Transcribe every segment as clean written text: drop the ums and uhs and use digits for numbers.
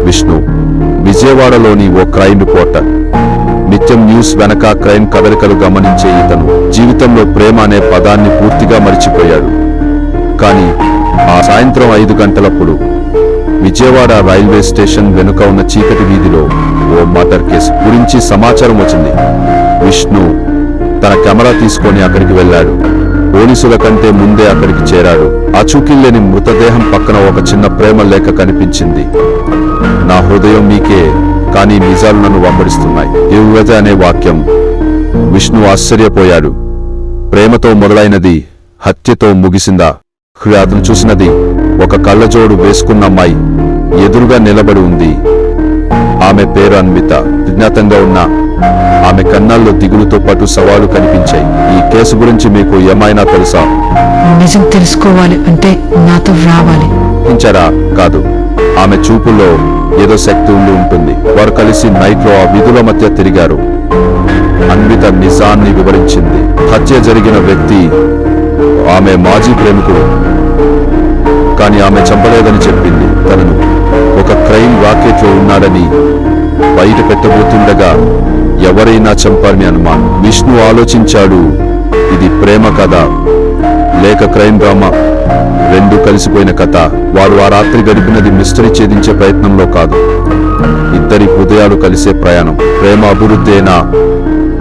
విష్ణు విజయవాడలోని ఓ crime reporter. నిత్యం news వెనక క్రైమ్ కదలికలు గమనించే ఇతను జీవితంలో ప్రేమ అనే పదాన్ని పూర్తిగా మరిచిపోయాడు. కానీ ఆ సాయంత్రం 5 గంటలప్పుడు విజయవాడ రైల్వే స్టేషన్ వెనుక ఉన్న చీకటి వీధిలో ఓ మర్డర్ కేసు గురించి సమాచారం వచ్చింది. విష్ణు తన కెమెరా తీసుకొని అక్కడికి వెళ్ళాడు. పోలీసుల కంటే ముందే అక్కడికి చేరాడు. ఆచూకీలేని మృతదేహం పక్కన ఒక చిన్న ప్రేమ లేఖ కనిపించింది. నా హృదయం మీకే, కానీ నిజాలు నన్ను వెంబడిస్తున్నాయి. యువత అనే వాక్యం. విష్ణు ఆశ్చర్యపోయాడు. ప్రేమతో మొదలైనది హత్యతో ముగిసిందా? అతను చూసినది ఒక కళ్ళజోడు వేసుకున్న అమ్మాయి ఎదురుగా నిలబడి ఉంది. ఆమె పేరు అన్విత. విజ్ఞాతంగా ఉన్న ఆమె కన్నాల్లో దిగులుతో పాటు సవాలు కనిపించాయి. ఈ కేసు గురించి మీకు ఏమైనా తెలుసా? నిజం తెలుసుకోవాలి అంటే నాతో రావాలి. కాదు, ఆమె చూపుల్లో ఏదో శక్తి ఉండి ఉంటుంది. వారు కలిసి నైట్లో ఆ వీధుల మధ్య తిరిగారు. అన్విత నిజాన్ని వివరించింది. హత్య జరిగిన వ్యక్తి ఆమె మాజీ ప్రేమికుడు, కానీ ఆమె చంపలేదని చెప్పింది. తనను ఒక క్రైమ్ రాకెట్లో ఉన్నాడని బయట పెట్టబోతుండగా ఎవరైనా చంపాలని అనుమానం. విష్ణు ఆలోచించాడు, ఇది ప్రేమ కథ లేక క్రైమ్ డ్రామా, రెండు కలిసిపోయిన కథ. వారు ఆ రాత్రి గడిపినది మిస్టరీ ఛేదించే ప్రయత్నంలో కాదు, ఇద్దరి హృదయాలు కలిసే ప్రయాణం. ప్రేమ అభివృద్ధి అయినా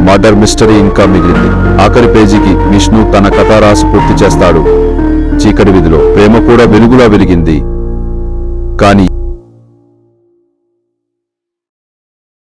మర్డర్ మిస్టరీ ఇంకా మిగిలింది. ఆఖరి పేజీకి విష్ణు తన కథ రాసి పూర్తి చేస్తాడు. చీకటి వీధిలో ప్రేమ కూడా వెలుగులా వెలిగింది. కానీ